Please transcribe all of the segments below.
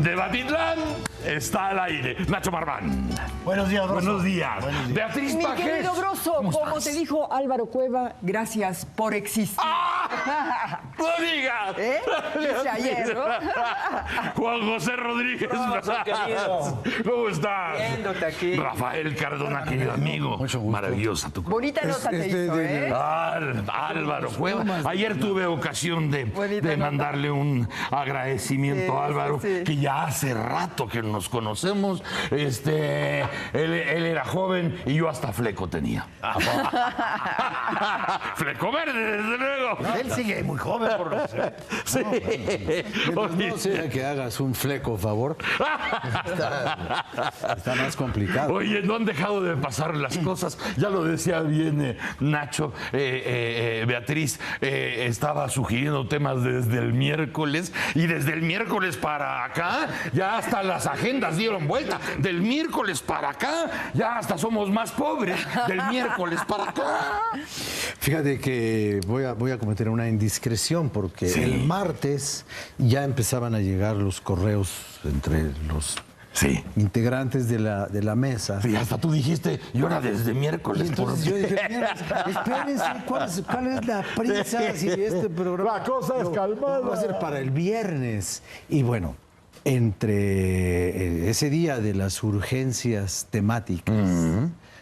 de Batitlán está al aire. Nacho Marván. Buenos días, Broso. Buenos días. Beatriz Mi Pajés. querido Broso, como te dijo Álvaro Cueva, gracias por existir. ¡Ah! ¡No digas! Dice ayer, ¿no? Juan José Rodríguez. ¿Cómo estás? Viéndote aquí. Rafael Cardona, querido amigo. Mucho gusto. Maravillosa tu Bonita nota te hizo, ¿eh? Álvaro Cueva. Ayer tuve ocasión de Bonita nota. mandarle un agradecimiento a Álvaro, sí. que ya hace rato que nos conocemos. Él era joven y yo hasta fleco tenía. Fleco verde, desde luego. Él sigue muy joven, por lo que sé. Sí. No sea que hagas un fleco, favor. Está más complicado. Oye, no han dejado de pasar las cosas. Ya lo decía bien Nacho. Beatriz estaba sugiriendo temas desde el miércoles y desde el miércoles para acá ya hasta las agendas dieron vuelta. Del miércoles para acá ya hasta somos más pobres. Del miércoles para acá. Fíjate que voy a cometer una indiscreción porque el martes ya empezaban a llegar los correos entre los integrantes de la mesa. Sí, hasta tú dijiste, y ahora desde miércoles. Y entonces yo dije, mira, espérense, ¿cuál es la prisa si este programa? La cosa es calmada. Va a ser para el viernes. Y bueno, entre ese día de las urgencias temáticas,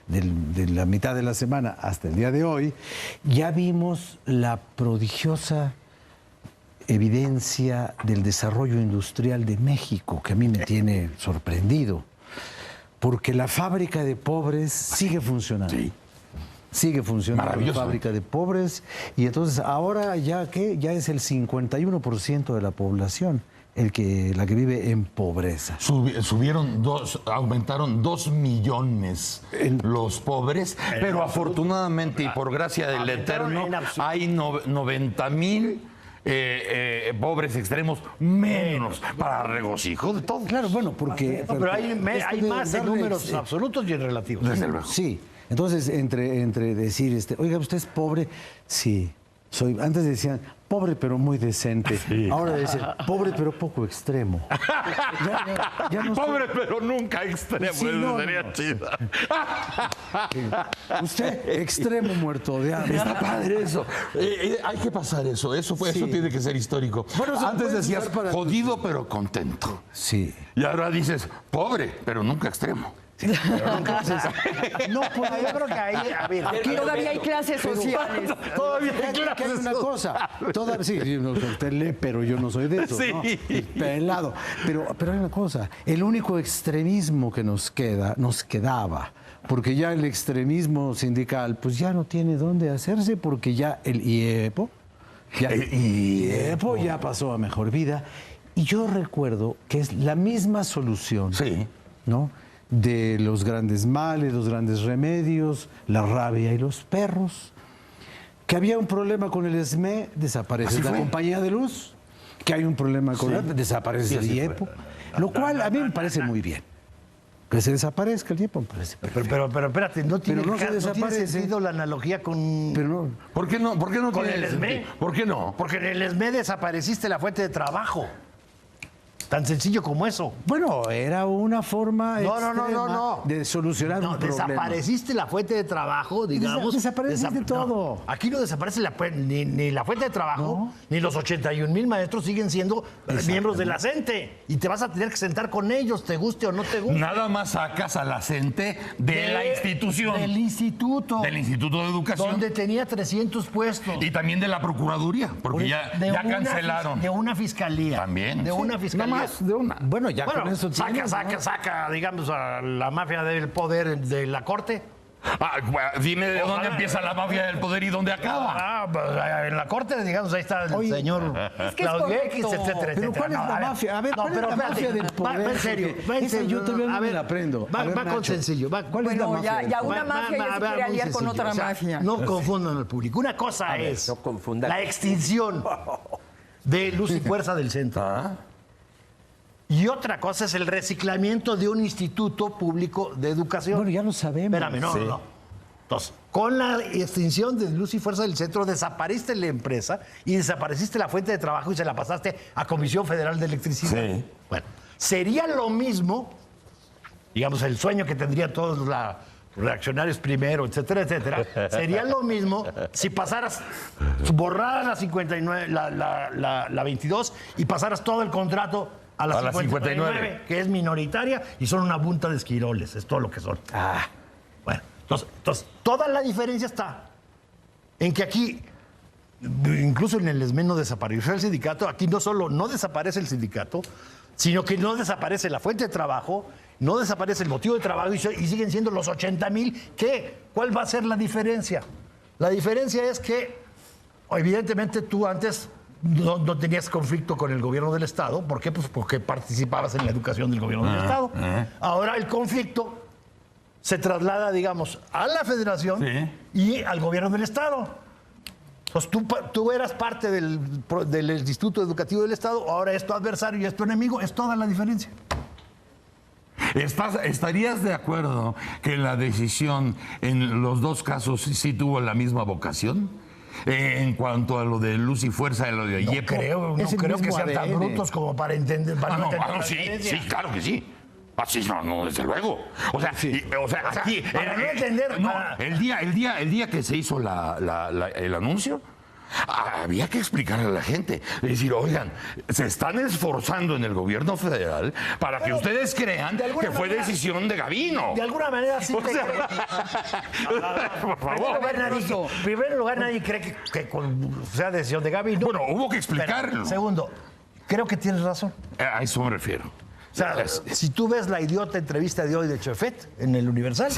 de la mitad de la semana hasta el día de hoy, ya vimos la prodigiosa evidencia del desarrollo industrial de México, que a mí me tiene sorprendido, porque la fábrica de pobres sigue funcionando. Sí. Sigue funcionando la Maravilloso. fábrica de pobres, y entonces ahora ya es el 51% de la población la que vive en pobreza. Aumentaron 2 millones los pobres, pero afortunadamente y por gracia del Eterno hay 90,000 pobres extremos menos para regocijo de todos. Claro, bueno, porque... Pero hay más en números absolutos y en relativos. Desde luego. Sí, entonces entre decir, oiga, ¿usted es pobre? Sí, soy. Antes decían, pobre pero muy decente. Sí. Ahora dicen, pobre pero poco extremo. Ya no Pobre pero nunca extremo, Sí, eso no, sería no. chido. Usted, extremo muerto de hambre. Está padre eso. Hay que pasar eso. Eso tiene que ser histórico. Bueno, se Antes puede decías usar para- jodido pero contento. Sí. Y ahora dices pobre pero nunca extremo. No puede. Yo creo que ahí, a ver, Aquí todavía hay clases sociales. Todavía Que hay una cosa. Sí, usted lee, pero yo no soy de eso. Sí. ¿no? Pelado. Pero hay una cosa. El único extremismo que nos quedaba, porque ya el extremismo sindical, pues ya no tiene dónde hacerse, porque ya el IEPO ya pasó a mejor vida. Y yo recuerdo que es la misma solución. Sí. ¿No? De los grandes males, los grandes remedios, la rabia y los perros. Que había un problema con el SME, desaparece Así la fue. compañía de luz. Que hay un problema con desaparece el IEPO. Lo cual a mí me parece muy bien. Que se desaparezca el IEPO me parece perfecto. pero espérate, no tiene, Pero no se no tiene desaparece. sentido la analogía con... Pero no. ¿Por qué no ¿Con tiene el SME? sentido? ¿Por qué no? Porque en el ESME desapareciste la fuente de trabajo. Tan sencillo como eso. Bueno, era una forma No. extrema de solucionar un problema. Desapareciste la fuente de trabajo, digamos. Desapareciste todo. No, aquí no desaparece ni la fuente de trabajo, ni los 81,000 maestros siguen siendo miembros de la CENTE. Y te vas a tener que sentar con ellos, te guste o no te guste. Nada más sacas a la CENTE de la institución. Del instituto. Del Instituto de Educación. Donde tenía 300 puestos. Y también de la Procuraduría, porque ya cancelaron. De una fiscalía. También. De sí. una fiscalía. Nada más de una. Bueno, ya con eso tienes, ¿no? saca, digamos, a la mafia del poder de la corte. Dime de dónde empieza la mafia del poder y dónde acaba. Pues, en la corte, digamos, ahí está el señor Es que es Claudio X, correcto. etcétera, Pero etcétera. ¿cuál es la mafia? A ver, ¿cuál es la mafia del poder? Va en serio, Porque va en esa serio. yo todavía no A me ver, la aprendo. Va A ver, con Nacho, sencillo. ¿cuál es la Bueno, mafia? ya una mafia ya se quiere muy aliar con sencillo. otra O sea, mafia. No confundan al público. Una cosa es no confundan. la extinción de Luz y Fuerza del Centro. Y otra cosa es el reciclamiento de un instituto público de educación. Bueno, ya lo sabemos. Espérame, no. Entonces, con la extinción de Luz y Fuerza del Centro, desapareciste la empresa y desapareciste la fuente de trabajo y se la pasaste a Comisión Federal de Electricidad. Sí. Bueno, Sería lo mismo, digamos, el sueño que tendrían todos los reaccionarios primero, etcétera, etcétera, sería lo mismo si pasaras, borraras la 59, la 22 y pasaras todo el contrato a la 59, que es minoritaria y son una bunta de esquiroles, es todo lo que son. Bueno, entonces, toda la diferencia está en que aquí, incluso en el ESME no desapareció el sindicato, aquí no solo no desaparece el sindicato, sino que no desaparece la fuente de trabajo, no desaparece el motivo de trabajo y siguen siendo los 80,000. ¿Cuál va a ser la diferencia? La diferencia es que, evidentemente, tú antes no tenías conflicto con el gobierno del Estado. ¿Por qué? Pues porque participabas en la educación del gobierno del Estado. Ahora el conflicto se traslada, digamos, a la Federación y al gobierno del Estado. Pues tú eras parte del Instituto Educativo del Estado, ahora es tu adversario y es tu enemigo, es toda la diferencia. ¿Estarías de acuerdo que la decisión en los dos casos sí tuvo la misma vocación? En cuanto a lo de Luz y Fuerza y lo de Yepo. No creo que sean tan brutos como para entender. Sí, claro que sí. Así no, desde luego. O sea, aquí. Para no entender. El día que se hizo el anuncio, había que explicarle a la gente. Es decir, oigan, se están esforzando en el gobierno federal para que ustedes crean que fue decisión de Gavino. De alguna manera sí te creo. Por favor. En primer lugar, nadie cree que sea decisión de Gavino. Bueno, hubo que explicarlo. Segundo, creo que tienes razón. A eso me refiero. O sea, si tú ves la idiota entrevista de hoy de Chefet en el Universal,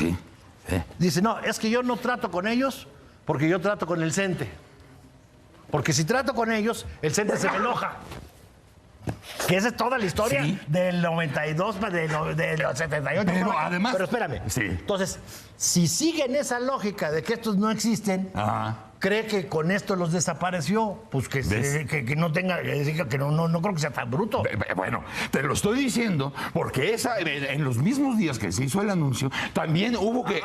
dice, no, es que yo no trato con ellos porque yo trato con el CENTE. Porque si trato con ellos, el CENTE se me enoja. Que esa es toda la historia del 92, del 78. Pero además... Pero espérame. Sí. Entonces, si siguen esa lógica de que estos no existen, cree que con esto los desapareció, pues que no tenga, que no creo que sea tan bruto. Bueno, te lo estoy diciendo porque en los mismos días que se hizo el anuncio, también hubo que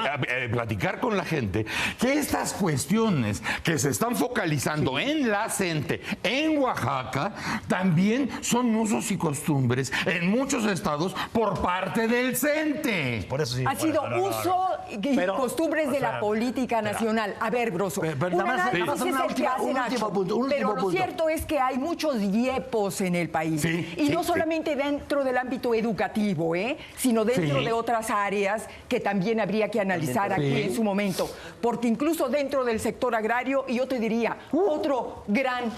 platicar con la gente que estas cuestiones que se están focalizando en la CENTE, en Oaxaca, también son usos y costumbres en muchos estados por parte del CENTE. Por eso sí. Ha sido uso y costumbres de la política nacional. A ver, Broso. Pero lo cierto es que hay muchos yepos en el país. Y no solamente dentro del ámbito educativo, sino dentro de otras áreas que también habría que analizar aquí en su momento. Porque incluso dentro del sector agrario, y yo te diría, otro gran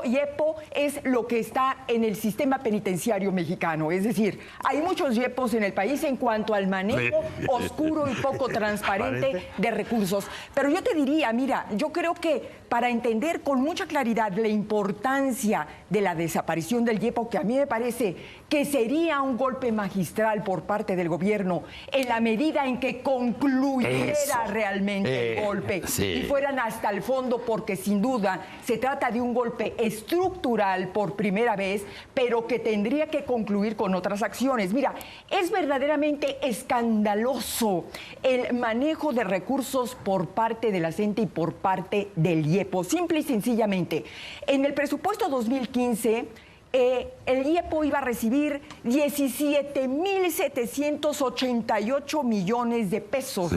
yepo es lo que está en el sistema penitenciario mexicano. Es decir, hay muchos yepos en el país en cuanto al manejo oscuro y poco transparente de recursos. Pero yo te diría, mira, yo creo que para entender con mucha claridad la importancia de la desaparición del yepo, que a mí me parece que sería un golpe magistral por parte del gobierno en la medida en que concluyera realmente el golpe y fueran hasta el fondo, porque sin duda se trata de un golpe estructural por primera vez, pero que tendría que concluir con otras acciones. Mira, es verdaderamente escandaloso el manejo de recursos por parte de la CENTE y por parte del YEPO. Simple y sencillamente, en el presupuesto 2015, el YEPO iba a recibir 17,788 millones de pesos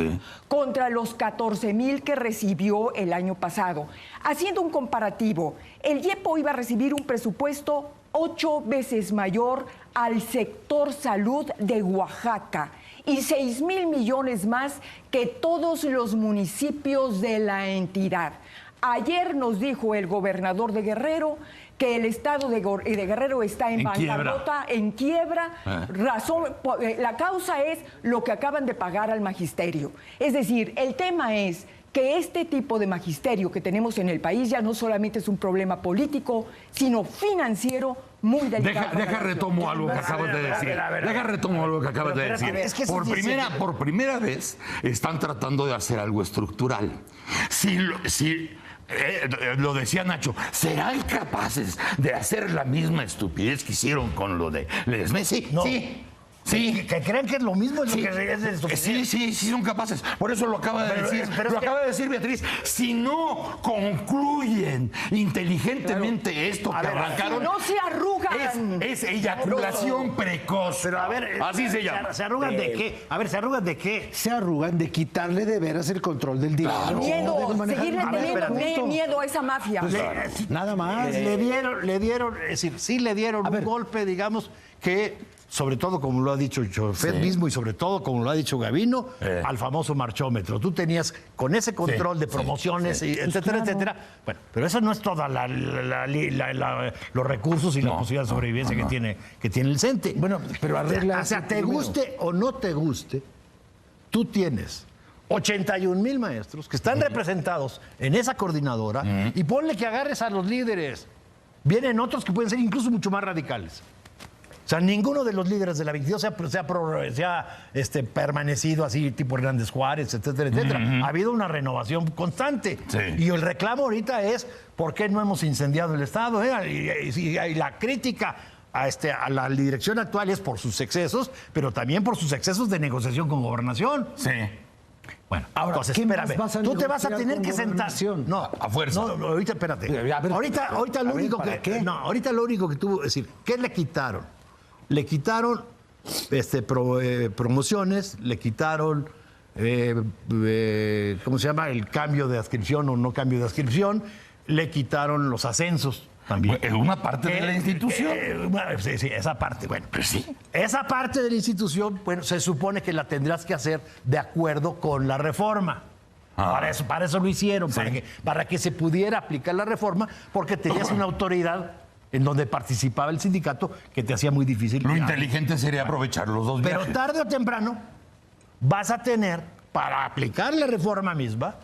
contra los 14,000 que recibió el año pasado. Haciendo un comparativo, el YEPO iba a recibir un presupuesto 8 veces mayor al sector salud de Oaxaca y 6,000 millones más que todos los municipios de la entidad. Ayer nos dijo el gobernador de Guerrero que el estado de Guerrero está en bancarrota, en quiebra. La causa es lo que acaban de pagar al magisterio. Es decir, el tema es que este tipo de magisterio que tenemos en el país ya no solamente es un problema político, sino financiero muy delicado. Deja retomo algo que acabas de decir. Deja retomo algo que acabas de decir. Por primera vez están tratando de hacer algo estructural. Lo decía Nacho, ¿serán capaces de hacer la misma estupidez que hicieron con lo de Ledesma? Sí, Sí. Que crean que es lo mismo, es lo que es suficiente. Sí, son capaces. Por eso lo acaba de decir. Acaba de decir Beatriz. Si no concluyen inteligentemente esto que arrancaron. Si no se arrugan. Es eyaculación precoz. Pero a ver, así se llama. ¿Se arrugan de qué? A ver, ¿se arrugan de qué? Se arrugan de quitarle de veras el control del dinero. Miedo, seguirle teniendo miedo a esa mafia. Nada más. Le dieron, es decir, sí le dieron un golpe, digamos, que, sobre todo como lo ha dicho Chofet mismo y sobre todo como lo ha dicho Gavino, al famoso marchómetro. Tú tenías con ese control de promociones, y etcétera, etcétera. Bueno, pero eso no es toda los recursos y la posibilidad de sobrevivencia que tiene el CENTE. Bueno, pero arregla. O sea, te guste o no te guste, tú tienes 81,000 maestros que están representados en esa coordinadora y ponle que agarres a los líderes. Vienen otros que pueden ser incluso mucho más radicales. O sea, ninguno de los líderes de la 22 se ha permanecido así, tipo Hernández Juárez, etcétera, etcétera. Ha habido una renovación constante. Sí. Y el reclamo ahorita es, ¿por qué no hemos incendiado el Estado? Y la crítica a la dirección actual es por sus excesos, pero también por sus excesos de negociación con Gobernación. Sí. Bueno, Ahora, entonces, ¿qué más espérame. vas a Tú te vas a negociar tener con que sentar. Gobernación? No, a fuerza. No, ahorita espérate. A ver, Ahorita lo único ¿para que. qué? No, ahorita lo único que tuvo. Es decir, ¿qué le quitaron? Le quitaron promociones, le quitaron. ¿Cómo se llama? El cambio de adscripción o no cambio de adscripción. Le quitaron los ascensos. También. Es una parte de la institución. Sí, esa parte, bueno. Pues sí. Esa parte de la institución, bueno, se supone que la tendrás que hacer de acuerdo con la reforma. Para eso lo hicieron, para que se pudiera aplicar la reforma, porque tenías una autoridad en donde participaba el sindicato que te hacía muy difícil. Lo inteligente sería aprovechar los dos Pero viajes. tarde o temprano vas a tener, para aplicar la reforma misma,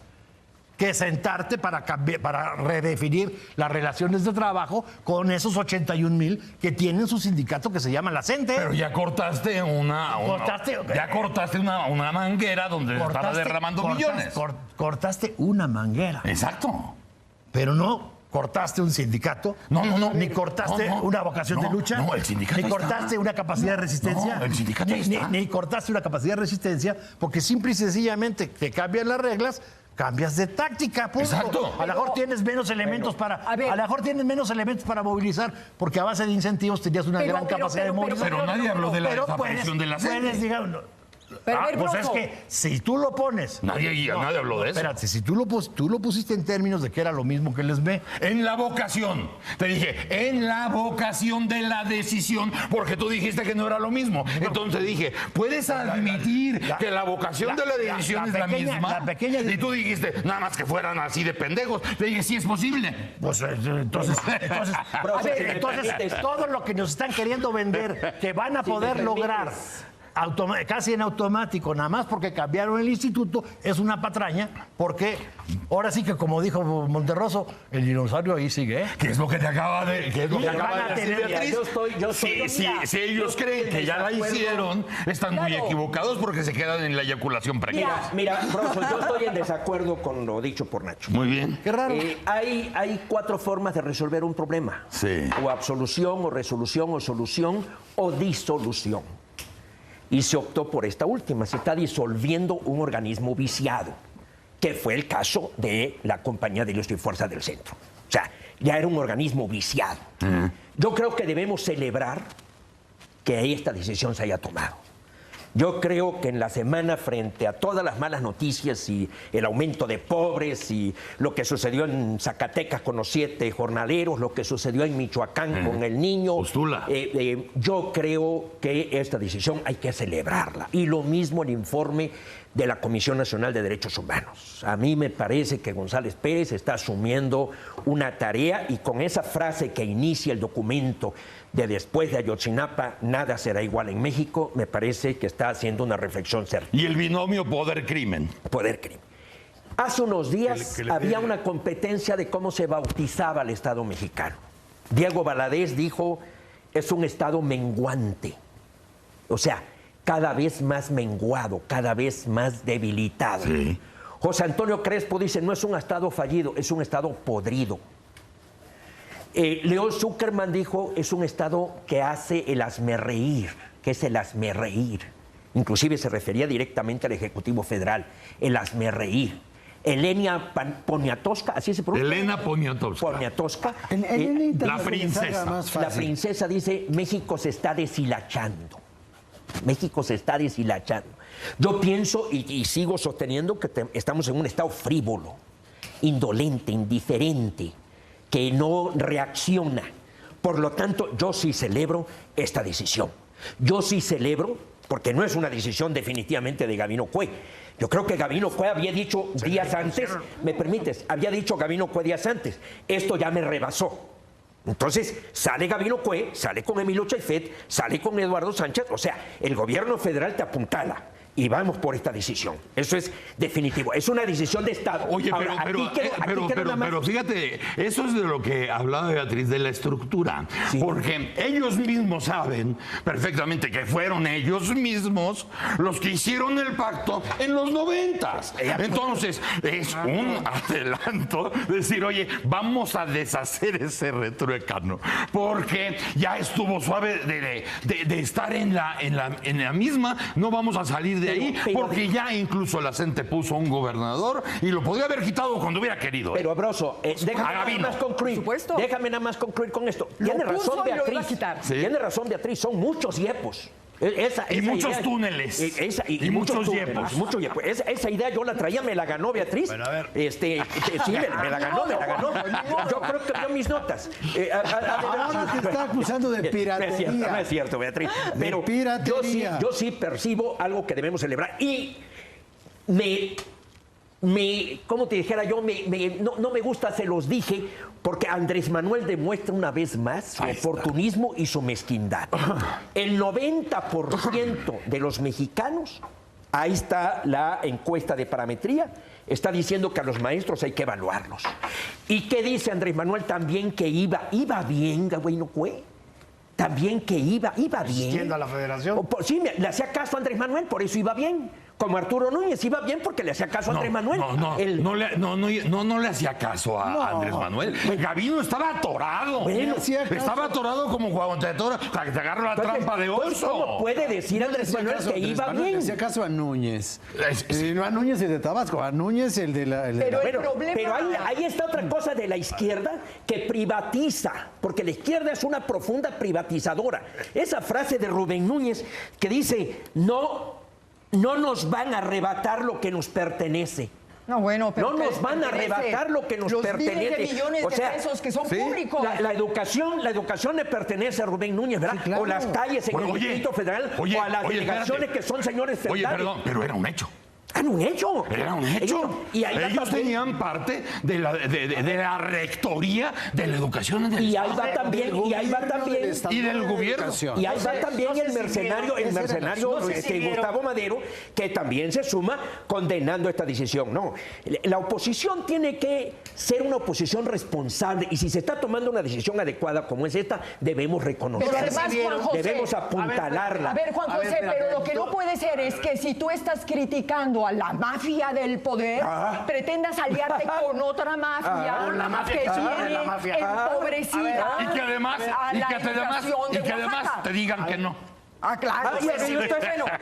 que sentarte para redefinir las relaciones de trabajo con esos 81,000 que tienen su sindicato que se llama la CENTE. Pero ya cortaste una manguera donde estaba derramando millones. Cortaste una manguera. Exacto. Pero no cortaste un sindicato. No. Ni cortaste una vocación de lucha. No, el sindicato Ni cortaste una capacidad de resistencia. No, el sindicato está. Ni cortaste una capacidad de resistencia, porque simple y sencillamente te cambian las reglas. Cambias de táctica, punto. Exacto. A lo mejor tienes menos elementos para movilizar, porque a base de incentivos tenías una gran capacidad de movilizar. Pero nadie habló de la desaparición de la CENTE. Pues es que si tú lo pones. Nadie habló de eso. Espérate, si tú lo pusiste en términos de que era lo mismo que les ve. En la vocación. Te dije, en la vocación de la decisión, porque tú dijiste que no era lo mismo. Entonces dije, ¿puedes admitir que la vocación de la decisión es la misma? Y tú dijiste, nada más que fueran así de pendejos. Te dije, sí es posible. Pues entonces todo lo que nos están queriendo vender, que van a poder lograr casi en automático, nada más porque cambiaron el instituto, es una patraña, porque ahora sí que, como dijo Monterroso, el dinosaurio ahí sigue, ¿eh? ¿Qué es lo que te acaba de decir, Beatriz? Si ellos creen que ya la hicieron, están muy equivocados porque se quedan en la eyaculación precoz. Mira, profesor, yo estoy en desacuerdo con lo dicho por Nacho. Muy bien. Qué raro. Hay 4 formas de resolver un problema. Sí. O absolución, o resolución, o solución, o disolución. Y se optó por esta última. Se está disolviendo un organismo viciado, que fue el caso de la Compañía de Ilustro y Fuerza del Centro. O sea, ya era un organismo viciado. Yo creo que debemos celebrar que esta decisión se haya tomado. Yo creo que en la semana, frente a todas las malas noticias y el aumento de pobres y lo que sucedió en Zacatecas con los 7 jornaleros, lo que sucedió en Michoacán con el niño, yo creo que esta decisión hay que celebrarla. Y lo mismo el informe de la Comisión Nacional de Derechos Humanos. A mí me parece que González Pérez está asumiendo una tarea, y con esa frase que inicia el documento de después de Ayotzinapa, nada será igual en México, me parece que está haciendo una reflexión certera. Y el binomio poder-crimen. Poder-crimen. Hace unos días había una competencia de cómo se bautizaba el Estado mexicano. Diego Valadez dijo, es un Estado menguante. O sea, cada vez más menguado, cada vez más debilitado. Sí. José Antonio Crespo dice, no es un Estado fallido, es un Estado podrido. León Zuckerman dijo, es un Estado que hace el hazmerreír, que es el hazmerreír. Inclusive se refería directamente al Ejecutivo Federal, el hazmerreír. Elena Poniatowska, así se pronuncia. Elena Poniatowska. Poniatowska. La princesa. La princesa dice, México se está deshilachando. México se está deshilachando. Yo pienso y sigo sosteniendo que estamos en un estado frívolo, indolente, indiferente, que no reacciona. Por lo tanto, yo sí celebro esta decisión. Yo sí celebro, porque no es una decisión definitivamente de Gabino Cue. Yo creo que Gabino Cue había dicho días antes, ¿me permites? Había dicho Gabino Cue días antes, esto ya me rebasó. Entonces, sale Gabino Cue, sale con Emilio Chaifet, sale con Eduardo Sánchez, o sea, el gobierno federal te apuntala. Y vamos por esta decisión. Eso es definitivo. Es una decisión de Estado. Oye, ahora, pero fíjate, eso es de lo que hablaba Beatriz, de la estructura. Sí. Porque ellos mismos saben perfectamente que fueron ellos mismos los que hicieron el pacto en los 90s. Entonces, es un adelanto decir, oye, vamos a deshacer ese retruécano. Porque ya estuvo suave de estar en la misma, no vamos a salir de ahí, porque ya incluso la gente puso un gobernador y lo podría haber quitado cuando hubiera querido. Pero, Broso, déjame nada más concluir. Déjame nada más concluir con esto. Tiene razón Beatriz. ¿Sí? Tiene razón Beatriz, son muchos yepos. Y muchos túneles. Y muchos yepos. Muchos yepos. Esa idea yo la traía, me la ganó Beatriz. Bueno, a ver. Sí, me la ganó. Yo creo que vio mis notas. Ahora te está acusando de piratería. No es cierto, Beatriz. Pero yo sí percibo algo que debemos celebrar. Y como te dijera yo, no me gusta, se los dije, porque Andrés Manuel demuestra una vez más su oportunismo y su mezquindad. El 90% de los mexicanos, ahí está la encuesta de parametría, está diciendo que a los maestros hay que evaluarlos. ¿Y qué dice Andrés Manuel? También que iba bien, Gabino Cue. También que iba bien. Asistiendo a la federación. Sí, le hacía caso a Andrés Manuel, por eso iba bien. Como Arturo Núñez iba bien porque le hacía caso a Andrés Manuel. No le hacía caso a Andrés Manuel. Gabino estaba atorado. Bueno, estaba atorado como cuando te agarra la trampa de oso. ¿Cómo puede decir Andrés Manuel que iba bien? Le hacía caso a Núñez. No a Núñez el de Tabasco, a Núñez el de la... Pero ahí está otra cosa de la izquierda que privatiza, porque la izquierda es una profunda privatizadora. Esa frase de Rubén Núñez que dice, no nos van a arrebatar lo que nos pertenece. No, bueno, pero no nos van a arrebatar lo que nos pertenece. Los miles de millones de pesos que son públicos. La educación le pertenece a Rubén Núñez, ¿verdad? Sí, claro. O las calles en el Distrito Federal, o a las delegaciones que son señores federales. Oye, perdón, pero era un hecho. Era un hecho. Era un hecho. Ellos tenían parte de la rectoría de la educación en el y ahí va también y del gobierno. Y ahí va también el mercenario Gustavo Madero, que también se suma condenando esta decisión. No, la oposición tiene que ser una oposición responsable y si se está tomando una decisión adecuada como es esta, debemos reconocerla. Pero además, Juan José, debemos apuntalarla. A ver, Juan José, pero lo que no puede ser es que si tú estás criticando a la mafia del poder, pretendas aliarte con otra mafia, que tiene empobrecida y que además te digan que no. Claro. Y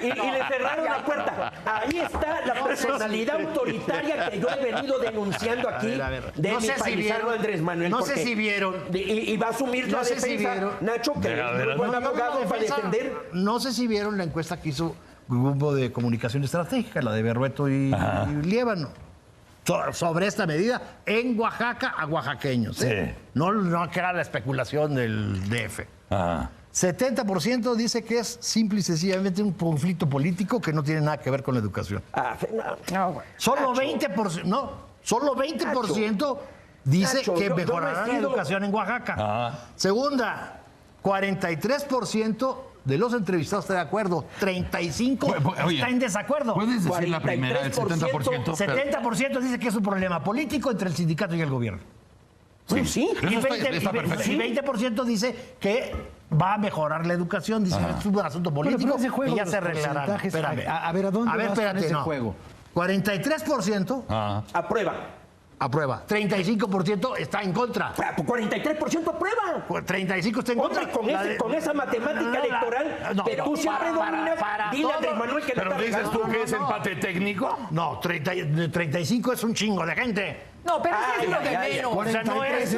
le cerraron la puerta. Ahí está la personalidad autoritaria que yo he venido denunciando aquí de mi paisano Andrés Manuel. No sé si vieron. Y va a asumir la defensa, Nacho, que es buen abogado para defender. No sé si vieron la encuesta que hizo Grupo de Comunicación Estratégica, la de Berrueto y Liévano, sobre esta medida en Oaxaca a oaxaqueños. Sí. No que era la especulación del DF. 70% dice que es simple y sencillamente un conflicto político que no tiene nada que ver con la educación. Solo 20% dice Nacho, que mejorará la educación en Oaxaca. Segunda, 43% de los entrevistados está de acuerdo, 35% está en desacuerdo. ¿Puedes decir la primera, el 70%? 70% dice que es un problema político entre el sindicato y el gobierno. Sí. Y 20% dice que va a mejorar la educación, dice que es un asunto político y ya se arreglará. A ver, ¿a dónde vas con ese juego? 43% aprueba. aprueba. 35% está en contra. 43% aprueba. 35 está en contra. Hombre, con esa matemática electoral que tú siempre dominas, dile a Andrés Manuel que Pero dices tú que es empate técnico. No, 35 es un chingo de gente. No, pero eso es lo de menos. O sea, no es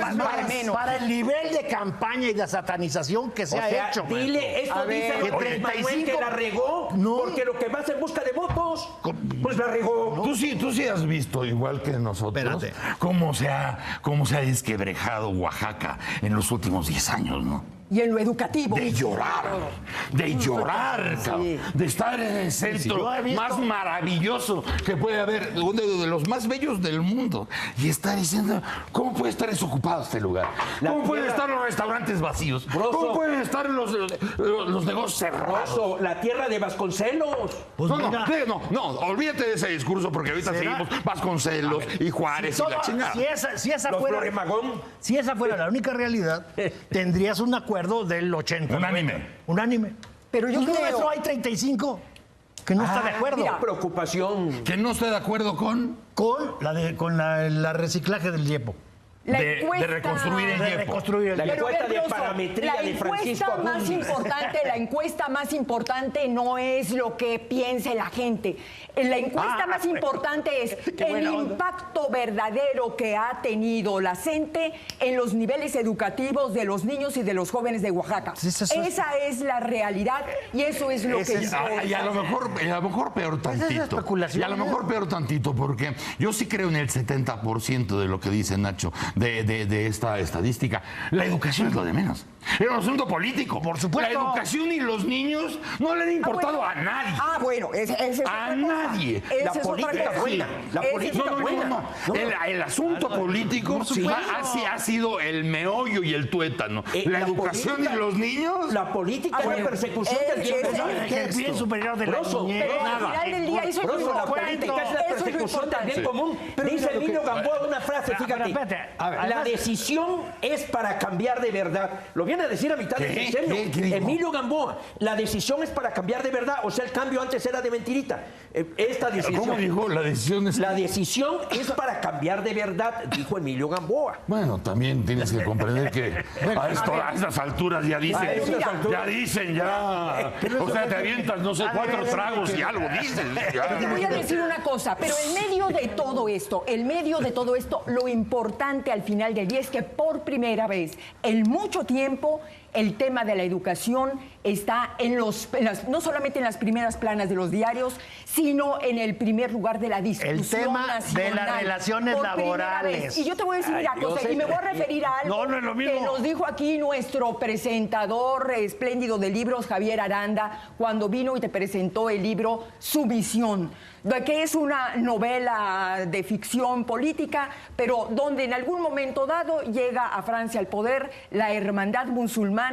menos. para el nivel de campaña y de satanización que se ha hecho. Dile, esto dice Andrés Manuel que la regó, porque lo que vas en busca de votos, pues la regó. Tú sí has visto, igual que nosotros, cómo se ha desquebrejado Oaxaca en los últimos 10 años, ¿no? Y en lo educativo. De llorar, cabrón, de estar en el centro más maravilloso que puede haber, uno de los más bellos del mundo, y estar diciendo, ¿cómo puede estar desocupado este lugar? ¿Cómo pueden estar los restaurantes vacíos? ¿Cómo pueden estar los negocios cerrados? La tierra de Vasconcelos. Pues no, olvídate de ese discurso, porque ahorita seguimos Vasconcelos y Juárez y la chingada. Si esa fuera la única realidad, tendrías un acuerdo del 80. Unánime. Pero yo creo... eso hay 35 que no está de acuerdo. Mira, preocupación. ¿Que no está de acuerdo con? Con la reciclaje del yepo. De reconstruir el yepo. La encuesta de parametría de Francisco Agúndez. La encuesta más importante no es lo que piense la gente. La encuesta más importante es el impacto verdadero que ha tenido la CENTE en los niveles educativos de los niños y de los jóvenes de Oaxaca. Esa es la realidad y eso es lo que y a lo mejor peor tantito. Y a lo mejor peor tantito, porque yo sí creo en el 70% de lo que dice Nacho de esta estadística. La educación es lo de menos. Es un asunto político. Por supuesto. La educación y los niños no le han importado a nadie. A nadie. La política buena. La política buena. El asunto político ha sido el meollo y el tuétano. La educación y los niños. La política es la persecución del bien superior de la niñez. Pero al final del día eso es lo La política es la persecución del bien común. Dice Emilio Gamboa una frase, fíjate. La decisión es para cambiar de verdad. Lo viene a decir a mitad del sexenio. Emilio Gamboa. La decisión es para cambiar de verdad. O sea, el cambio antes era de mentirita. Esta decisión. ¿Cómo dijo? La decisión es para cambiar de verdad, dijo Emilio Gamboa. Bueno, también tienes que comprender que a estas alturas ya dicen. O sea, te avientas, no sé, 4 tragos y algo dices. Te voy a decir una cosa, pero en medio de todo esto, lo importante al final del día es que por primera vez en mucho tiempo el tema de la educación está no solamente en las primeras planas de los diarios, sino en el primer lugar de la discusión el tema nacional, de las relaciones laborales. Y yo te voy a decir una cosa, y me voy a referir a algo que nos dijo aquí nuestro presentador espléndido de libros, Javier Aranda, cuando vino y te presentó el libro Su Visión, que es una novela de ficción política, pero donde en algún momento dado llega a Francia al poder la hermandad musulmana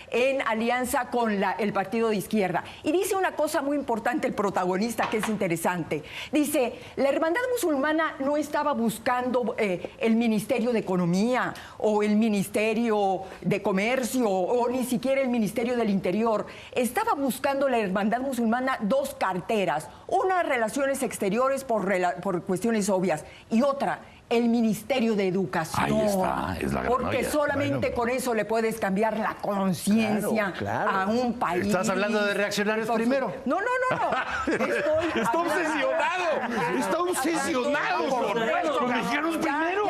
en alianza con el partido de izquierda. Y dice una cosa muy importante el protagonista que es interesante. Dice, la hermandad musulmana no estaba buscando el Ministerio de Economía o el Ministerio de Comercio o ni siquiera el Ministerio del Interior. Estaba buscando la hermandad musulmana 2 carteras. Una, relaciones exteriores por cuestiones obvias, y otra, el Ministerio de Educación. Ahí está, es la gran porque olla. con eso le puedes cambiar la conciencia a un país. ¿Estás hablando de reaccionarios primero? No. Está obsesionado por los mexicanos primero.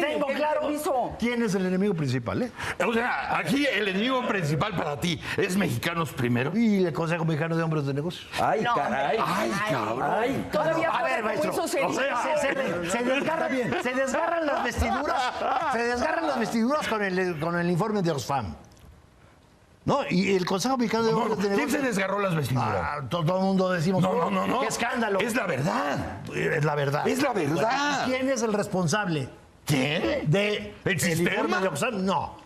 Tengo claro quién es el enemigo principal, ¿eh? O sea, aquí el enemigo principal para ti es mexicanos primero. Y el Consejo Mexicano de Hombres de Negocios. Ay, caray. Ay, cabrón. Todavía A ver, maestro, se desgarran las vestiduras con el informe de Oxfam. ¿No? Y el Consejo Mexicano de Hombres de ¿Quién Negocios... se desgarró las vestiduras? Todo el mundo decimos... No. ¡Qué escándalo! Es la verdad. Es la verdad. Es la verdad. ¿Quién es el responsable? ¿Quién? ¿El sistema? De Oxfam? No.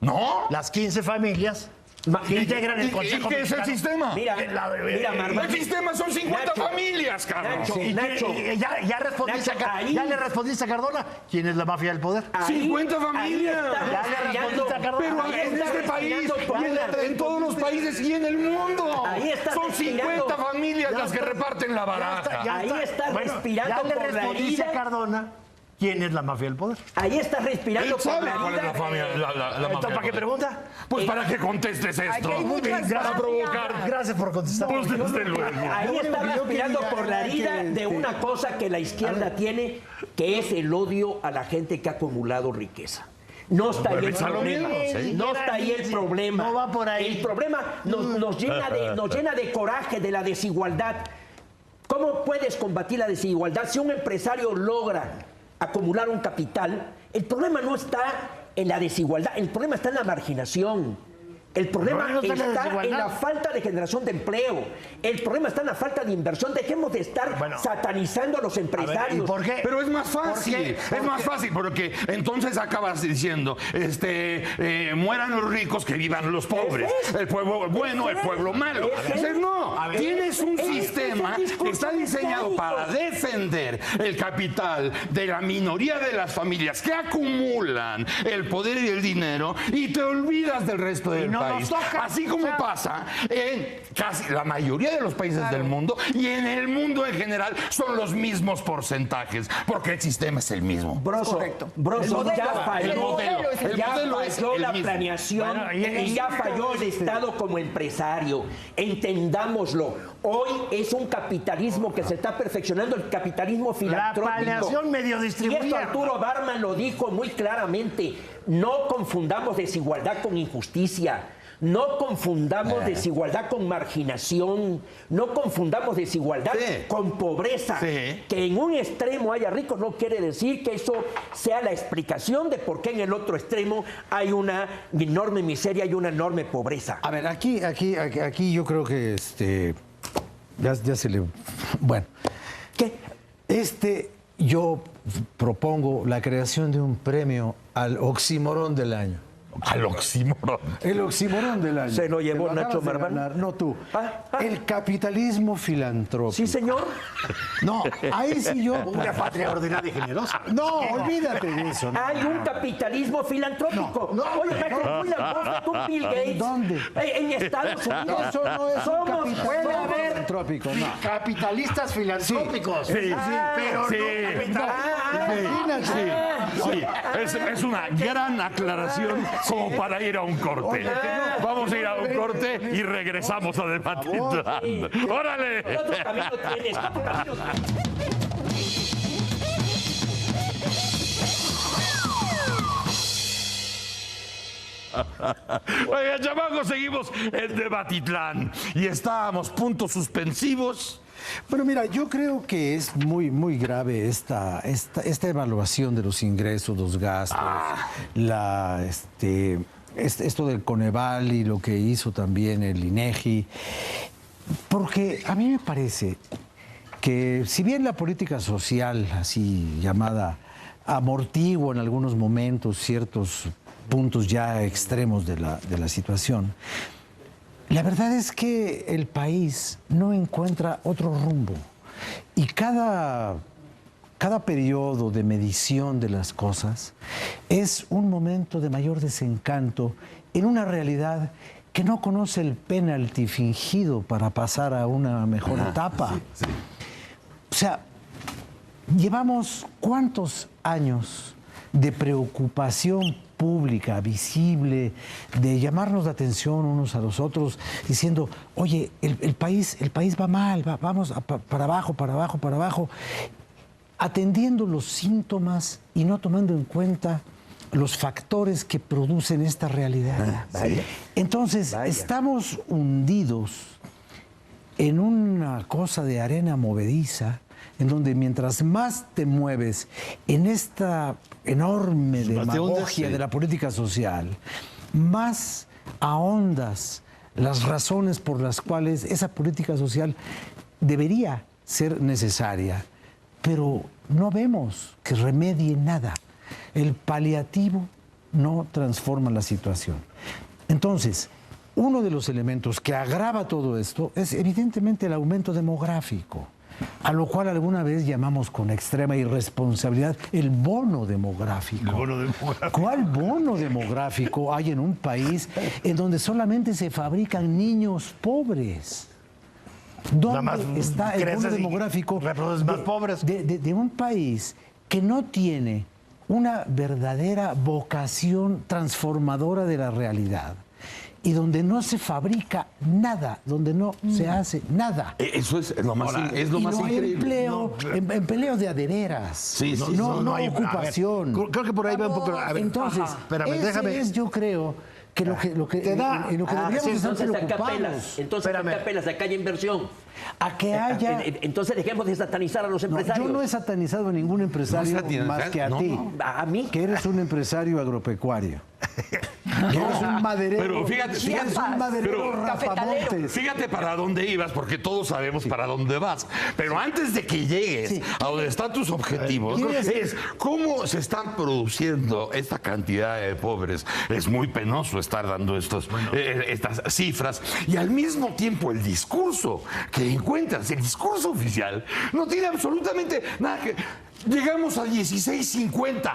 ¿No? Las 15 familias que integran el Consejo ¿Qué es el Mexicano. sistema? Mira, El sistema son 50 familias, cabrón. Nacho, Ya le respondiste a Cardona. ¿Quién es la mafia del poder? 50 familias. Ya le respondiste a Cardona. Pero en este país, y en todos los países y en el mundo. Son 50 familias las que reparten la baraja. Ahí está respirando ya le por la respondiste a herida. Cardona quién es la mafia del poder. Ahí estás respirando Él sabe por la cuál es vida. la mafia. La Entonces, mafia. ¿para qué pregunta? Pues para que contestes esto. hay muchas Para mafias. provocar. Gracias por contestar. Pues desde luego. Ahí está yo respirando quería por la era herida que, de una cosa que la izquierda tiene, que es el odio a la gente que ha acumulado riqueza. No está ahí el Pues a lo problema. mismo, sí. No está ahí el problema. No va por ahí. El problema nos llena de coraje de la desigualdad. ¿Cómo puedes combatir la desigualdad si un empresario logra acumular un capital? El problema no está en la desigualdad, el problema está en la marginación. El problema No está en la está en desigualdad. la falta de generación de empleo. El problema está en la falta de inversión. Dejemos de estar satanizando a los empresarios. ¿Y por qué? Pero es más fácil, ¿Por qué? es más fácil, porque entonces acabas diciendo, mueran los ricos, que vivan los pobres, el pueblo bueno, el pueblo malo. Entonces, no, tienes un sistema que está diseñado para defender el capital de la minoría de las familias que acumulan el poder y el dinero y te olvidas del resto del no país. nos toca. Así como pasa en casi la mayoría de los países del mundo y en el mundo en general son los mismos porcentajes, porque el sistema es el mismo. Broso, Correcto. Broso, El modelo, ya falló, el modelo es el ya modelo es falló el la mismo. planeación Bueno, y ya falló el Estado como empresario. Entendámoslo. Hoy es un capitalismo que se está perfeccionando, el capitalismo filantrópico. La planeación medio Y distribuida. esto Arturo Barman lo dijo muy claramente. No confundamos desigualdad con injusticia. No confundamos desigualdad con marginación. No confundamos desigualdad Sí. con pobreza. Sí. Que en un extremo haya ricos no quiere decir que eso sea la explicación de por qué en el otro extremo hay una enorme miseria y una enorme pobreza. A ver, aquí yo creo que ya se le. Bueno, ¿Qué? yo propongo la creación de un premio al oxímoron del año. Al oxímoron. El oxímoron del año. Se lo llevó Te Nacho acabas de Marván. ganar, no tú. Ah. El capitalismo filantrópico. Sí, señor. No, ahí sí yo. Una patria ordenada y generosa. No, olvídate de eso. ¿no? Hay un capitalismo filantrópico. Oye, Michael Williams, vos, tú, Bill Gates. ¿Dónde? En Estados Unidos. Eso no es un Somos, capitalismo puede haber. filantrópico, no. Capitalistas filantrópicos. Sí, pero sí, no capitalistas. Sí, es una gran aclaración como para ir a un corte. Vamos a ir a un corte y regresamos a Debatitlán. ¡Órale! ¿Qué otro camino tienes? ¿Qué otro camino tienes? Oiga, chamacos, seguimos en Debatitlán y estábamos puntos suspensivos. Bueno, mira, yo creo que es muy grave esta evaluación de los ingresos, los gastos, esto del Coneval y lo que hizo también el INEGI, porque a mí me parece que si bien la política social, así llamada, amortigua en algunos momentos ciertos puntos ya extremos de la situación, la verdad es que el país no encuentra otro rumbo y cada periodo de medición de las cosas es un momento de mayor desencanto en una realidad que no conoce el penalti fingido para pasar a una mejor etapa. O sea, llevamos ¿cuántos años de preocupación pública, visible, de llamarnos la atención unos a los otros, diciendo, oye, el país va mal, vamos para abajo, atendiendo los síntomas y no tomando en cuenta los factores que producen esta realidad? Entonces, estamos hundidos en una cosa de arena movediza, en donde mientras más te mueves en esta enorme demagogia de la política social, más ahondas las razones por las cuales esa política social debería ser necesaria, pero no vemos que remedie nada. El paliativo no transforma la situación. Entonces, uno de los elementos que agrava todo esto es evidentemente el aumento demográfico, a lo cual alguna vez llamamos con extrema irresponsabilidad el bono demográfico. ¿Cuál bono demográfico hay en un país en donde solamente se fabrican niños pobres? ¿Dónde está el bono demográfico reproduces más pobres? de un país que no tiene una verdadera vocación transformadora de la realidad y donde no se fabrica nada, donde no se hace nada. Eso es lo más, es lo Y más no hay increíble. empleo de adeveras. Sí, sí, no hay ocupación. Creo que por ahí va un poco. A ver, Entonces, espérame, ese déjame. es, yo creo, que lo que Te da- en lo que deberíamos Sí, estar entonces acá preocupados. apelas, entonces acá Espérame. apelas, acá hay inversión. A que haya... Entonces dejemos de satanizar a los No, empresarios. yo no he satanizado a ningún empresario No satanizar, más que a no, ti. no. ¿A mí? Que eres un empresario agropecuario. Que eres un maderero. Pero fíjate, eres un maderero pero- rapamontes. Fíjate para dónde ibas, porque todos sabemos para dónde vas. Pero antes de que llegues Sí. a donde están tus objetivos, ¿Quieres- es cómo se están produciendo esta cantidad de pobres. Es muy penoso estar dando estas cifras. Y al mismo tiempo el discurso que encuentras, el discurso oficial, no tiene absolutamente nada que... Llegamos a 16.50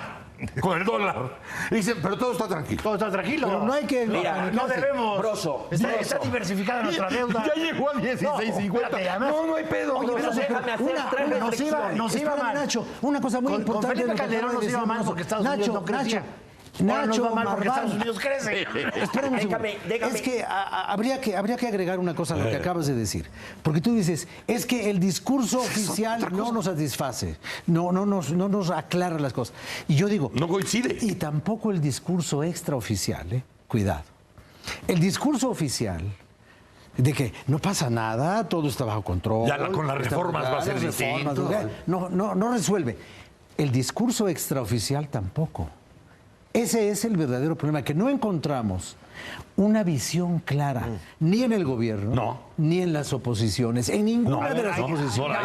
con el dólar. Y dicen, pero todo está tranquilo. Todo está tranquilo. Pero no hay que... Mira, No debemos. Broso, Está diversificada nuestra deuda. Ya llegó a 16.50. No hay pedo. Oye, pero déjame hacer tres reflexiones. nos iba Espérame, mal. Nacho, una cosa muy Con importante. Felipe de lo que Calderón acaba de nos iba decir mal Nacho. porque Estados Unidos no crecía. Ahora nos Nacho va mal porque Marván. Estados Unidos crece. Espérame un segundo. déjame. Es que habría que agregar una cosa a lo que acabas de decir. Porque tú dices, es que el discurso oficial no nos satisface, no nos aclara las cosas. Y yo digo... No coincide. Y tampoco el discurso extraoficial, cuidado. El discurso oficial de que no pasa nada, todo está bajo control. Ya con las reformas va a ser las reformas, distinto. no resuelve. El discurso extraoficial tampoco. Ese es el verdadero problema, que no encontramos una visión clara, ni en el gobierno, ni en las oposiciones, en ninguna de las oposiciones.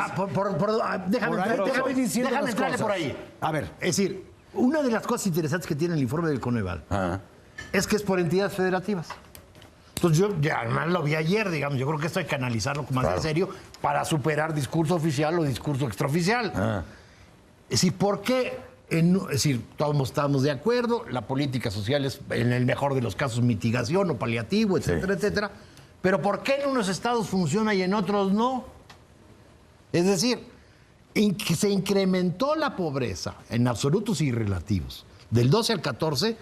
Déjame diciendo las entrarle cosas. por ahí. A ver. Es decir, una de las cosas interesantes que tiene el informe del Coneval es que es por entidades federativas. Entonces yo ya además lo vi ayer, digamos, yo creo que esto hay que analizarlo más en serio para superar discurso oficial o discurso extraoficial. Es decir, ¿por qué? Es decir, todos estamos de acuerdo, la política social es, en el mejor de los casos, mitigación o paliativo, etcétera, etcétera. Pero ¿por qué en unos estados funciona y en otros no? Es decir, se incrementó la pobreza en absolutos y relativos. Del 12 al 14,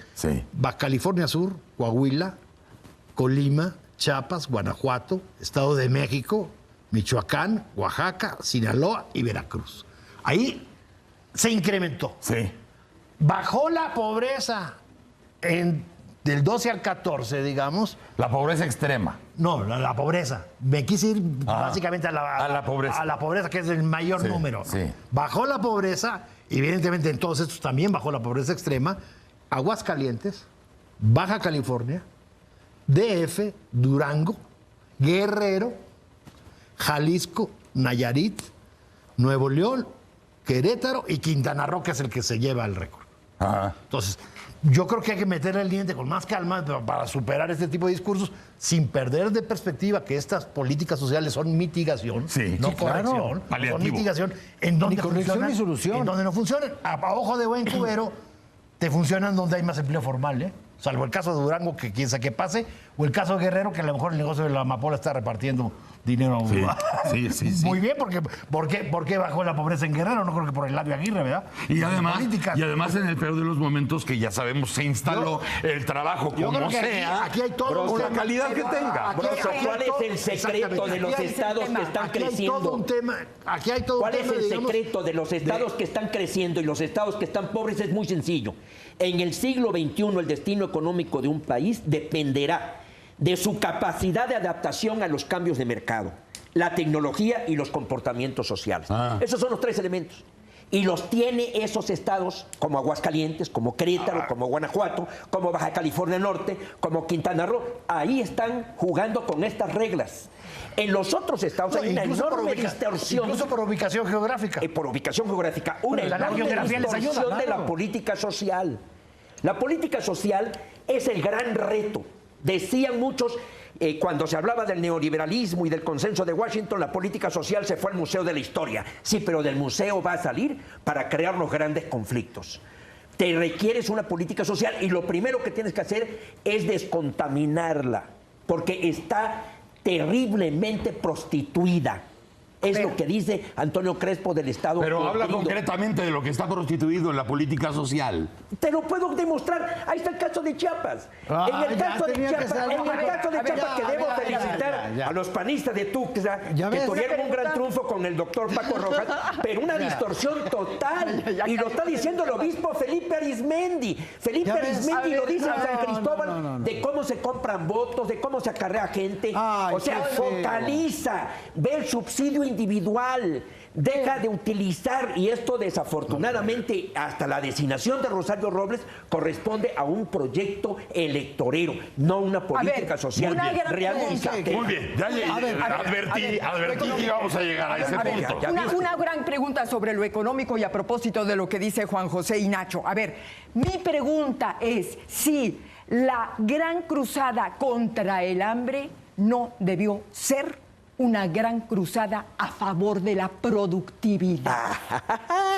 Baja California Sur, Coahuila, Colima, Chiapas, Guanajuato, Estado de México, Michoacán, Oaxaca, Sinaloa y Veracruz. Ahí se incrementó. Sí. Bajó la pobreza del 12 al 14, digamos. La pobreza extrema. No, la pobreza. Me quise ir básicamente a la pobreza. A la pobreza, que es el mayor número. Sí. Bajó la pobreza, evidentemente en todos estos también bajó la pobreza extrema. Aguascalientes, Baja California, DF, Durango, Guerrero, Jalisco, Nayarit, Nuevo León, Querétaro y Quintana Roo, que es el que se lleva el récord. Entonces, yo creo que hay que meterle el diente con más calma para superar este tipo de discursos sin perder de perspectiva que estas políticas sociales son mitigación, no corrección, son mitigación en donde corrección ni solución. En donde no funcionan. A ojo de buen cubero, te funcionan donde hay más empleo formal, salvo el caso de Durango, que quién sabe qué pase, o el caso de Guerrero, que a lo mejor el negocio de la amapola está repartiendo dinero. Sí. Muy bien, ¿por qué bajó la pobreza en Guerrero? No creo que por el Eladio Aguirre, ¿verdad? Y además, Políticas. en el peor de los momentos que ya sabemos se instaló el trabajo yo como creo que sea, aquí hay todo con un la tema. calidad que tenga. Aquí hay- Broso, ¿cuál es el secreto exactamente. de los Aquí hay- estados que están Aquí hay creciendo? todo un tema. Aquí hay todo ¿Cuál un es tema, el digamos, secreto de los estados que están creciendo y los estados que están pobres? Es muy sencillo. En el siglo XXI, el destino económico de un país dependerá de su capacidad de adaptación a los cambios de mercado, la tecnología y los comportamientos sociales. Esos son los tres elementos. Y los tiene esos estados como Aguascalientes, como Querétaro, como Guanajuato, como Baja California Norte, como Quintana Roo. Ahí están jugando con estas reglas. En los otros estados hay una enorme distorsión. Incluso por ubicación geográfica. Por ubicación geográfica, una Pero la enorme geografía les ayuda, distorsión de claro. la política social. La política social es el gran reto. Decían muchos, cuando se hablaba del neoliberalismo y del consenso de Washington, la política social se fue al museo de la historia. Sí, pero del museo va a salir para crear los grandes conflictos. Te requieres una política social y lo primero que tienes que hacer es descontaminarla, porque está terriblemente prostituida. Es lo que dice Antonio Crespo del Estado. Pero habla Unido. concretamente de lo que está constituido en la política social. Te lo puedo demostrar. Ahí está el caso de Chiapas. Ah, en el ya caso de tenía que Chiapas, ser- en el caso de a ver, Chiapas, que ya, debo ya, felicitar ya. a los panistas de Tuxtla, Ya que ves. tuvieron un gran triunfo con el doctor Paco Rojas, pero una distorsión total. Y lo está diciendo el obispo Felipe Arizmendi. Felipe Ya ves. Arizmendi A lo ver, dice en San no, Cristóbal, no. de cómo se compran votos, de cómo se acarrea gente. Ay, o sea, qué feo. focaliza, ve el subsidio individual. Deja de utilizar, y esto desafortunadamente hasta la designación de Rosario Robles corresponde a un proyecto electorero, no una política social una gran realista. pregunta. Muy bien, ya advertí que íbamos a llegar a ese A ver, punto. una gran pregunta sobre lo económico y a propósito de lo que dice Juan José y Nacho. A ver, mi pregunta es si la gran cruzada contra el hambre no debió ser una gran cruzada a favor de la productividad.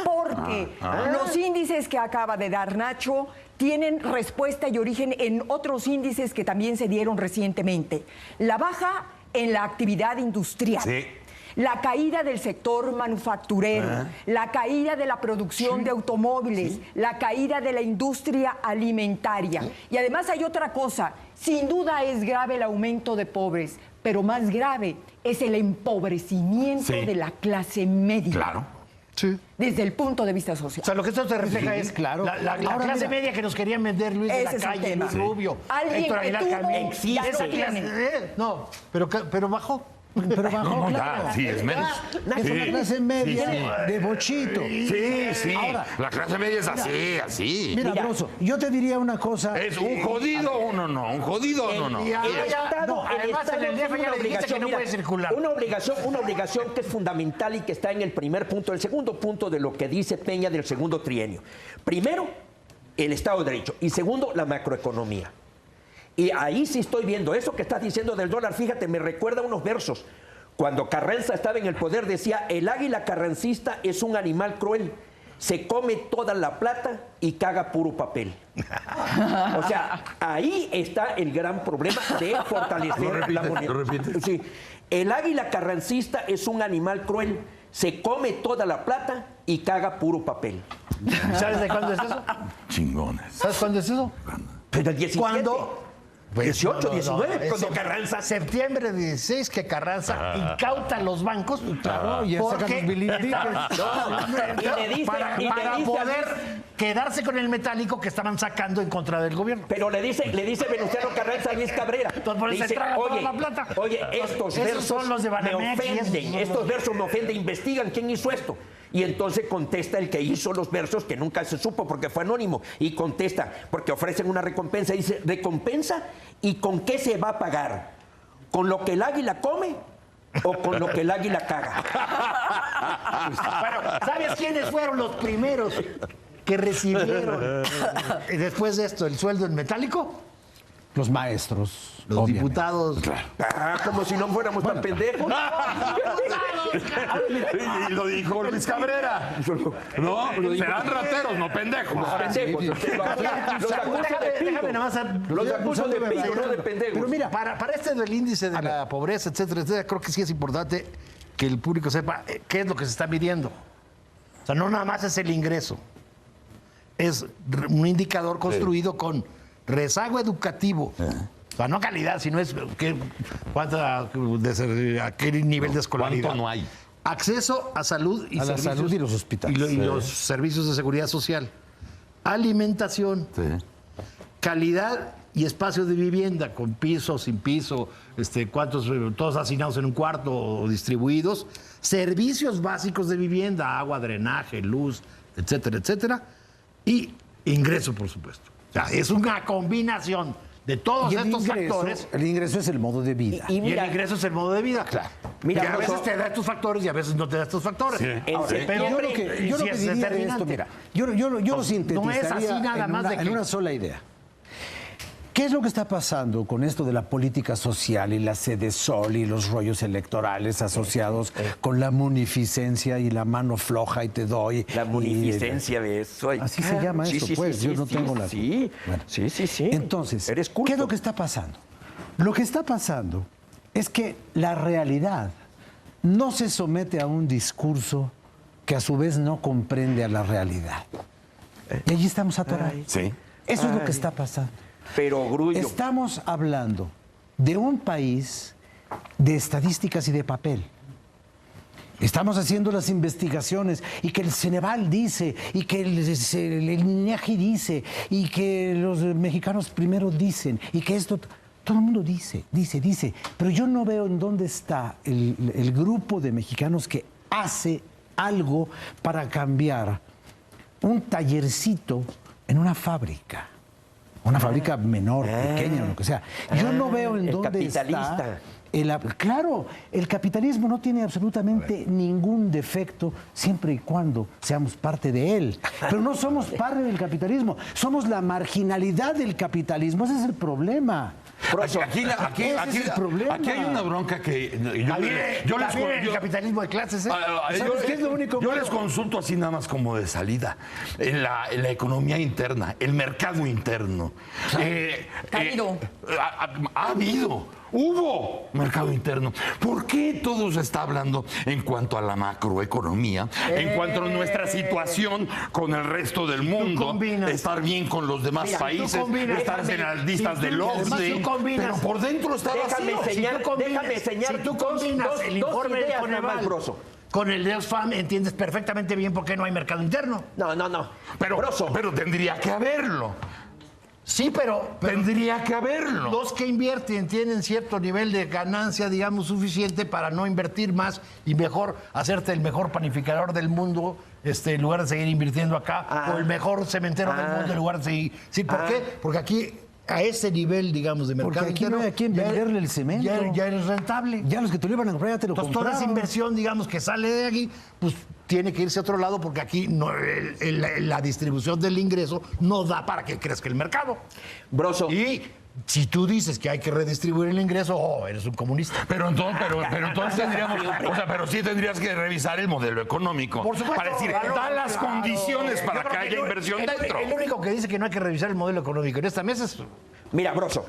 Porque los índices que acaba de dar Nacho tienen respuesta y origen en otros índices que también se dieron recientemente. La baja en la actividad industrial. Sí. La caída del sector manufacturero, la caída de la producción de automóviles, la caída de la industria alimentaria. Y además hay otra cosa, sin duda es grave el aumento de pobres, pero más grave es el empobrecimiento Sí. de la clase media. Claro. Sí. Desde el punto de vista social. O sea, lo que esto te refleja Sí, es claro. la Ahora, clase mira. media que nos querían vender Luis de Ese la es el Calle, tema. Luis Rubio, Alguien Héctor que Aguilar tuvo, Camín. ya no tiene. No, pero bajó. Pero bajó, No, claro. ya, sí, es menos. Es Sí, una clase media sí, de bochito. sí. Ahora, La clase media es así. Mira, Broso, yo te diría una cosa. Es un jodido o no. Un jodido o no. Y ahora El ya- Estado, no, el además Estado en el tiene DF ya una le dijiste que no mira, puede circular. Una obligación que es fundamental y que está en el primer punto, el segundo punto de lo que dice Peña del segundo trienio. Primero, el Estado de Derecho. Y segundo, la macroeconomía. Y ahí sí estoy viendo eso que estás diciendo del dólar. Fíjate, me recuerda unos versos. Cuando Carranza estaba en el poder decía, el águila carrancista es un animal cruel. Se come toda la plata y caga puro papel. O sea, ahí está el gran problema de fortalecer la moneda. ¿Lo repites? Sí. El águila carrancista es un animal cruel. Se come toda la plata y caga puro papel. ¿Sabes de cuándo es eso? Chingones. ¿Sabes cuándo es eso? Pero el 17. ¿Cuándo? 18, 19, es cuando Carranza... Septiembre 16 que Carranza incauta los bancos. Claro, y sacan los bilingües. Y le dice- para y le dice poder quedarse con el metálico que estaban sacando en contra del gobierno. Pero le dice Venustiano Carranza a Luis Cabrera. Entonces, por eso Le se traga toda la plata. Oye, estos Esos versos son los de me Banamex y esos ofenden, son los- estos versos me ofenden, investigan quién hizo esto. Y entonces contesta el que hizo los versos, que nunca se supo porque fue anónimo, y contesta, porque ofrecen una recompensa, y dice, ¿recompensa? ¿Y con qué se va a pagar? ¿Con lo que el águila come o con lo que el águila caga? Bueno, ¿sabes quiénes fueron los primeros que recibieron después de esto el sueldo en metálico? Los maestros. Los obviamente. diputados. Como si no fuéramos tan pendejos. Y lo dijo Luis Cabrera. No, serán rateros, no pendejos. Pendejos. Los acuso de Déjame pillo. nada más. Los acuso de pillo, no de pendejos. Pero mira, para este del índice de la pobreza, etcétera, etcétera, creo que sí es importante que el público sepa qué es lo que se está midiendo. O sea, no nada más es el ingreso. Es un indicador construido con rezago educativo. O sea, no calidad, sino es a qué nivel de escolaridad. ¿Cuánto no hay? Acceso a salud y A la servicios, salud y los hospitales. y los servicios de seguridad social. Alimentación. Calidad y espacio de vivienda, con piso, sin piso, cuántos, todos hacinados en un cuarto o distribuidos. Servicios básicos de vivienda, agua, drenaje, luz, etcétera, etcétera. Y ingreso, por supuesto. O sea, es una combinación de todos Y estos factores. el ingreso es el modo de vida. Y el ingreso es el modo de vida. Claro. Mira, que a veces Rosso, te da estos factores y a veces no te da estos factores. En Ahora, septiembre, Yo lo que, yo sí lo que es diría de esto, determinante. mira, yo lo sintetizaría no es así nada en, más una, de que- en una sola idea. ¿Qué es lo que está pasando con esto de la política social y la sede sol y los rollos electorales asociados con la munificencia y la mano floja y te doy? La y- munificencia de eso. Así se llama Sí, eso, sí, pues. sí, Yo no sí, tengo la. Sí, Bueno. sí. Entonces, Eres culto. ¿qué es lo que está pasando? Lo que está pasando es que la realidad no se somete a un discurso que a su vez no comprende a la realidad. Y allí estamos atorados. Sí. Eso es lo que está pasando. Pero, Grullo, Estamos hablando de un país de estadísticas y de papel. Estamos haciendo las investigaciones y que el Ceneval dice, y que el INEGI dice, y que los mexicanos primero dicen, y que esto... Todo el mundo dice, pero yo no veo en dónde está el grupo de mexicanos que hace algo para cambiar un tallercito en una fábrica. Una fábrica menor, pequeña, lo que sea. Yo no veo en dónde capitalista. está... Claro, el capitalismo no tiene absolutamente ningún defecto siempre y cuando seamos parte de él. Pero no somos parte del capitalismo, somos la marginalidad del capitalismo. Ese es el problema. Aquí Ese es el problema. Aquí hay una bronca que el capitalismo de clases, ¿eh? ¿Sabes qué es lo único yo malo? les consulto así nada más como de salida. En la economía interna, el mercado interno. Hubo mercado interno. ¿Por qué todo se está hablando en cuanto a la macroeconomía, en cuanto a nuestra situación con el resto del mundo, estar bien con los demás países, estar en las listas del OCDE, pero por dentro está vacío? Déjame enseñar Si tú combinas el informe de ideas, Coneval nada más, Broso. con el de Oxfam, entiendes perfectamente bien por qué no hay mercado interno. No. Pero tendría que haberlo. Sí, pero Tendría que haberlo. los que invierten tienen cierto nivel de ganancia, digamos, suficiente para no invertir más y mejor hacerte el mejor panificador del mundo en lugar de seguir invirtiendo acá, o el mejor cementero del mundo en lugar de seguir... Sí, ¿por qué? Porque aquí, a ese nivel, digamos, de mercado Porque aquí interno, no hay a quien venderle el cemento. ya eres rentable. Ya los que te lo iban a comprar ya te lo Entonces, toda esa compraron. inversión, digamos, que sale de aquí, pues tiene que irse a otro lado porque aquí no, la distribución del ingreso no da para que crezca el mercado. Broso. Y si tú dices que hay que redistribuir el ingreso, eres un comunista. Pero entonces tendríamos, pero sí tendrías que revisar el modelo económico. Por supuesto, para decir, claro, da las claro. condiciones para Yo creo que haya inversión dentro. El único que dice que no hay que revisar el modelo económico en esta mesa es... Mira, Broso,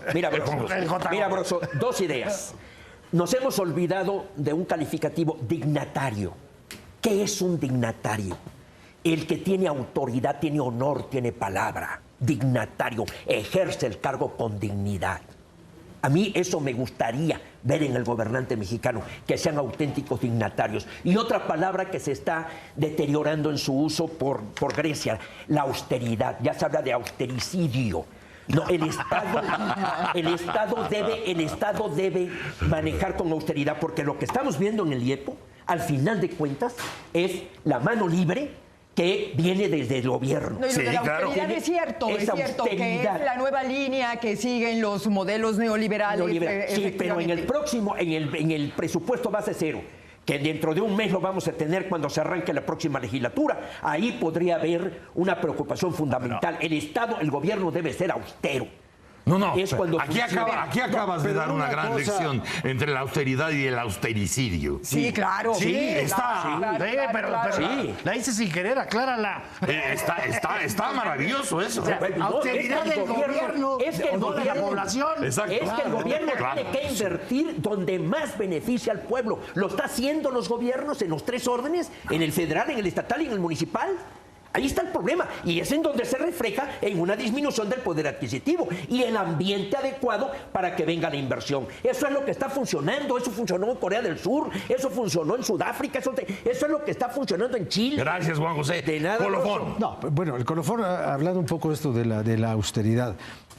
dos ideas. Nos hemos olvidado de un calificativo dignatario. ¿Qué es un dignatario? El que tiene autoridad, tiene honor, tiene palabra. Dignatario, ejerce el cargo con dignidad. A mí eso me gustaría ver en el gobernante mexicano, que sean auténticos dignatarios. Y otra palabra que se está deteriorando en su uso por Grecia, la austeridad. Ya se habla de austericidio. No, el Estado debe manejar con austeridad, porque lo que estamos viendo en el IEPO, al final de cuentas, es la mano libre que viene desde el gobierno. No, y lo de la austeridad es cierto que es la nueva línea que siguen los modelos neoliberales. Sí, pero en el próximo, en el presupuesto base cero, que dentro de un mes lo vamos a tener cuando se arranque la próxima legislatura, ahí podría haber una preocupación fundamental. El Estado, el gobierno debe ser austero. No, es cuando aquí acabas de dar una gran lección entre la austeridad y el austericidio. Sí, claro. Sí, está. Pero la hice sin querer, aclárala. Está maravilloso eso. Austeridad del gobierno, no de la población. Exacto. Es que el gobierno tiene que invertir donde más beneficia al pueblo. Lo está haciendo los gobiernos en los tres órdenes, en el federal, en el estatal y en el municipal. Ahí está el problema, y es en donde se refleja en una disminución del poder adquisitivo y el ambiente adecuado para que venga la inversión. Eso es lo que está funcionando, eso funcionó en Corea del Sur, eso funcionó en Sudáfrica, eso es lo que está funcionando en Chile. Gracias, Juan José. De nada, Colofón. No, bueno, el Colofón ha hablado un poco esto de la austeridad.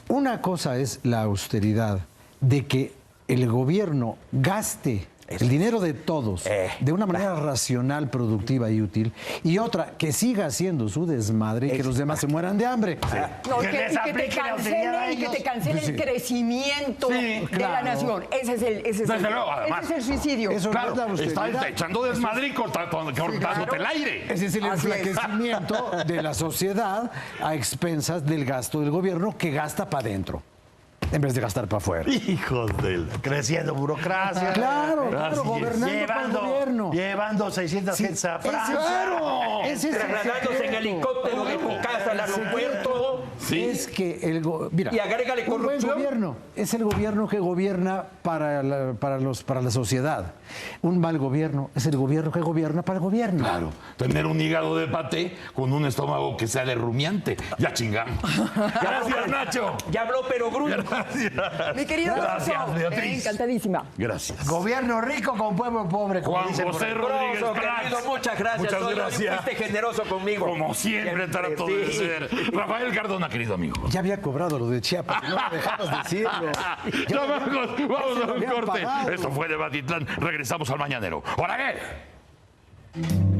Una cosa es la austeridad, de que el gobierno gaste el dinero de todos de una manera racional, productiva y útil, y otra, que siga haciendo su desmadre y que los demás se mueran de hambre. No, y que te cancele el crecimiento de la nación. Ese es el suicidio. Eso Claro, no es la está echando desmadre y cortándote el aire. Ese es el enflaquecimiento de la sociedad a expensas del gasto del gobierno, que gasta para adentro en vez de gastar para afuera. Hijos del... Creciendo burocracia. Claro, gobernando para el gobierno. Llevando 600 gentes a Francia. Ese es el Trasladándose en helicóptero de tu casa al aeropuerto. Sí. es que mira, Y agrégale un buen corrupción. gobierno es el gobierno que gobierna para la sociedad. Un mal gobierno es el gobierno que gobierna para el gobierno. Claro, tener un hígado de paté con un estómago que sea de rumiante. Ya chingamos. Gracias, Nacho. Ya habló Perogrullo. Gracias. Mi querido Gracias, Alfonso, Beatriz. encantadísima. Gracias. Gobierno rico con pueblo pobre, como Juan dicen por José ahí. Rodríguez Grosso, Prats. querido, muchas gracias. Muchas Hoy gracias. fuiste generoso conmigo. Como siempre trato de Sí. ser. Rafael Cardona, querido amigo. Ya había cobrado lo de Chiapas, no me dejabas decirlo. Vamos Ya a se lo un habían corte. pagado. Esto fue de Batitlán. Regresamos al Mañanero. ¡Hola, qué!